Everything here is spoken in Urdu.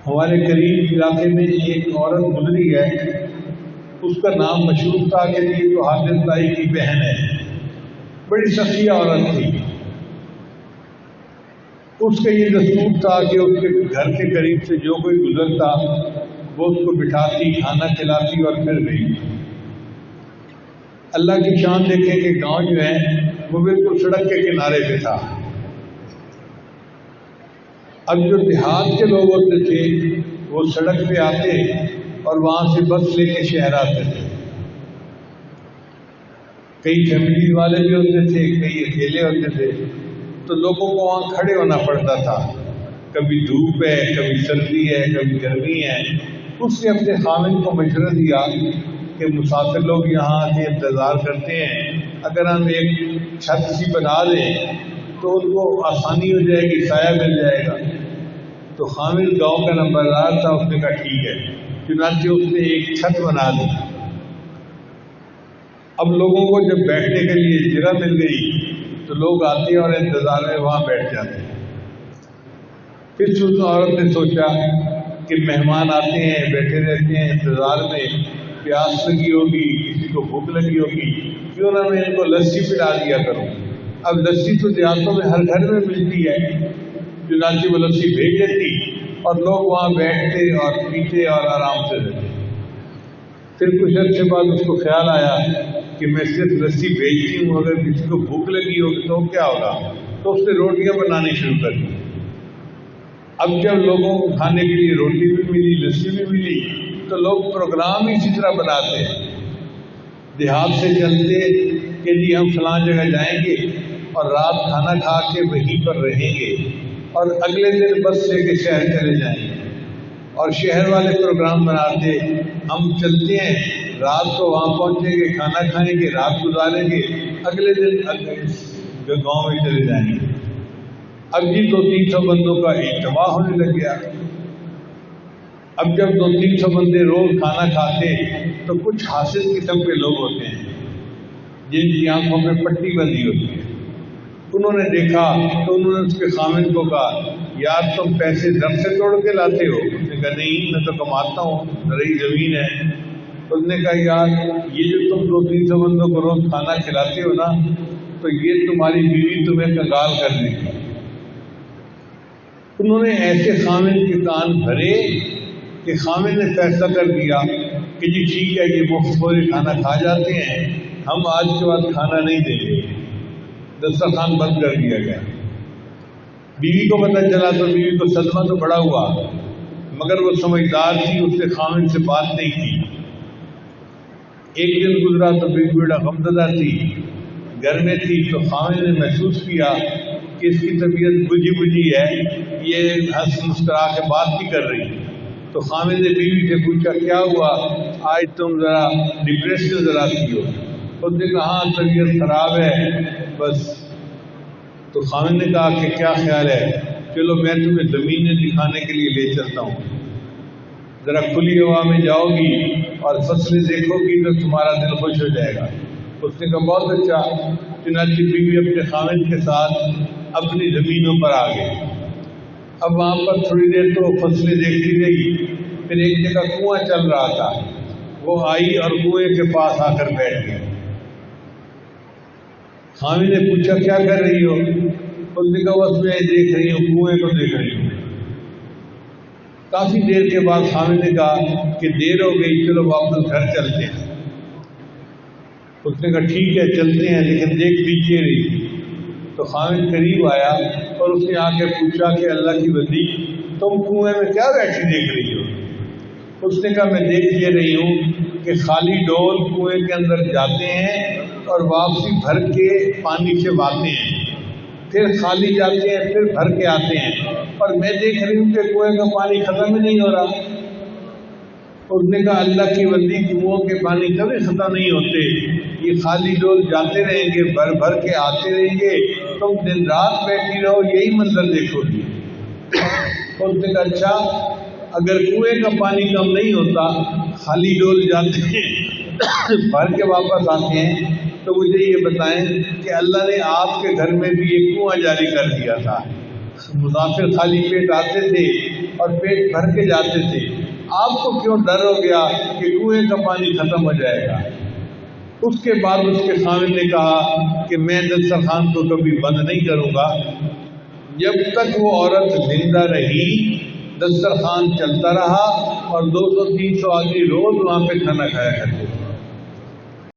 ہمارے قریب علاقے میں ایک عورت گزری ہے، اس کا نام مشہور تھا کہ یہ تو حافظ بھائی کی بہن ہے، بڑی سخی عورت تھی۔ اس کا یہ دستور تھا کہ اس کے گھر کے قریب سے جو کوئی گزرتا وہ اس کو بٹھاتی، کھانا کھلاتی اور پھر گئی۔ اللہ کی شان دیکھیں کہ گاؤں جو ہے وہ بالکل سڑک کے کنارے پہ تھا۔ اب جو دیہات کے لوگ ہوتے تھے وہ سڑک پہ آتے اور وہاں سے بس لے کے شہر آتے تھے۔ کئی فیملی والے بھی ہوتے تھے، کئی اکیلے ہوتے تھے، تو لوگوں کو وہاں کھڑے ہونا پڑتا تھا، کبھی دھوپ ہے، کبھی سردی ہے، کبھی گرمی ہے۔ اس نے اپنے خاوند کو مشورہ دیا کہ مسافر لوگ یہاں کے انتظار کرتے ہیں، اگر ہم ایک چھت سی بنا دیں تو ان کو آسانی ہو جائے گی، سایہ مل جائے گا۔ تو خاوند گاؤں کا نمبردار تھا، اس نے کہا ٹھیک ہے، چنانچہ اس نے ایک چھت بنا دی۔ اب لوگوں کو جب بیٹھنے کے لیے جگہ مل گئی تو لوگ آتے اور انتظار میں وہاں بیٹھ جاتے۔ پھر اس عورت نے سوچا کہ مہمان آتے ہیں، بیٹھے رہتے ہیں انتظار میں، پیاس لگی ہوگی، کسی کو بھوک لگی ہوگی، کیوں نہ میں ان کو لسی پلا دیا کروں۔ اب لسی تو دیہاتوں میں ہر گھر میں ملتی ہے، چنانچہ وہ لسی بھیج دیتی اور لوگ وہاں بیٹھتے اور پیتے اور آرام سے رہتے۔ پھر کچھ عرصے بعد اس کو خیال آیا کہ میں صرف لسی بھیجتی ہوں، اگر کسی کو بھوک لگی ہوگی تو کیا ہوگا، تو اس نے روٹیاں بنانی شروع کر دی۔ اب جب لوگوں کو کھانے کے لیے روٹی بھی ملی، لسی بھی ملی، تو لوگ پروگرام ہی اسی طرح بناتے ہیں۔ دیہات سے چلتے کہ جی ہم فلاں جگہ جائیں گے اور رات کھانا کھا کے وہیں پر رہیں گے اور اگلے دن بس لے کے شہر چلے جائیں گے، اور شہر والے پروگرام بناتے ہم چلتے ہیں، رات کو وہاں پہنچیں گے، کھانا کھائیں گے، رات گزاریں گے، اگلے دن گاؤں میں چلے جائیں گے۔ اب جی 200-300 بندوں کا اجتماع ہونے لگ گیا۔ اب جب 200-300 بندے روز کھانا کھاتے تو کچھ حاسد قسم کے لوگ ہوتے ہیں جن کی آنکھوں میں پٹی بندھی ہوتی ہے۔ انہوں نے دیکھا تو انہوں نے اس کے خاوند کو کہا یار تم پیسے درخت سے توڑ کے لاتے ہو؟ اس نے کہا نہیں، میں تو کماتا ہوں، زرعی زمین ہے۔ اس نے کہا یار یہ جو تم 200-300 بندوں کو روز کھانا کھلاتے ہو نا، تو یہ تمہاری بیوی تمہیں کنگال کر دے گی۔ انہوں نے ایسے خاوند کے کان بھرے کہ خاوند نے فیصلہ کر دیا کہ جی ٹھیک ہے، یہ مفت خوری کھانا کھا جاتے ہیں، ہم آج کے بعد کھانا نہیں دیں گے۔ دسترخوان بند کر دیا گیا۔ بیوی کو پتہ چلا تو بیوی کو صدمہ تو بڑا ہوا، مگر وہ سمجھدار تھی، اس نے خاوند سے بات نہیں کی۔ ایک دن گزرا تو بیوی بڑا غمزدہ تھی، گھر میں تھی، تو خاوند نے محسوس کیا کہ اس کی طبیعت بجھی بجھی ہے، یہ ہنس مسکرا کے بات نہیں کر رہی۔ تو خاوند نے بیوی سے پوچھا کیا ہوا، آج تم ذرا ڈپریس نظر آتی ہو؟ اس نے کہا ہاں طبیعت خراب ہے بس۔ تو خاوند نے کہا کہ کیا خیال ہے، چلو میں تمہیں زمینیں دکھانے کے لیے لے چلتا ہوں، ذرا کھلی ہوا میں جاؤ گی اور فصلیں دیکھو گی تو تمہارا دل خوش ہو جائے گا۔ اس نے کہا بہت اچھا۔ چنانچہ بیوی اپنے خاوند کے ساتھ اپنی زمینوں پر آ گئی۔ اب وہاں پر تھوڑی دیر تو فصلیں دیکھتی رہی، پھر ایک جگہ کنواں چل رہا تھا، وہ آئی اور کنویں کے پاس آ کر بیٹھ گئی۔ خاوند نے پوچھا کیا کر رہی ہو؟ اس نے کہا بس میں دیکھ رہی ہوں، کنویں کو دیکھ رہی ہوں۔ کافی دیر کے بعد خاوند نے کہا کہ دیر ہو گئی، چلو واپس گھر چلتے ہیں۔ اس نے کہا ٹھیک ہے چلتے ہیں، لیکن دیکھ لیجیے رہی۔ تو خاوند قریب آیا اور اس نے آ کے پوچھا کہ اللہ کی بندی تم کنویں میں کیا بیٹھی دیکھ رہی ہو؟ اس نے کہا میں دیکھ یہ رہی ہوں کہ خالی ڈول کنویں کے اندر جاتے ہیں اور واپسی بھر کے پانی سے باتیں ہیں، پھر خالی جاتے ہیں، پھر بھر کے آتے ہیں، اور میں دیکھ رہی ہوں کہ کنویں کا پانی ختم ہی نہیں ہو رہا۔ اس نے کہا اللہ کی بندی کنووں کے پانی کبھی ختم نہیں ہوتے، یہ خالی ڈول جاتے رہیں گے، بھر بھر کے آتے رہیں گے، تم دن رات بیٹھی رہو یہی منظر دیکھو گی۔ اس نے کہا اچھا اگر کنویں کا پانی کم نہیں ہوتا، خالی ڈول جاتے ہیں بھر کے واپس آتے ہیں، تو مجھے یہ بتائیں کہ اللہ نے آپ کے گھر میں بھی ایک کنواں جاری کر دیا تھا، مسافر خالی پیٹ آتے تھے، اور پیٹ بھر کے جاتے تھے، آپ کو کیوں ڈر ہو گیا کہ کنویں کا پانی ختم ہو جائے گا؟ اس کے بعد اس کے خاوند نے کہا کہ میں دسترخوان کو کبھی بند نہیں کروں گا۔ جب تک وہ عورت زندہ رہی دسترخوان چلتا رہا اور 200-300 آدمی روز وہاں پہ کھانا کھایا کرتے تھے۔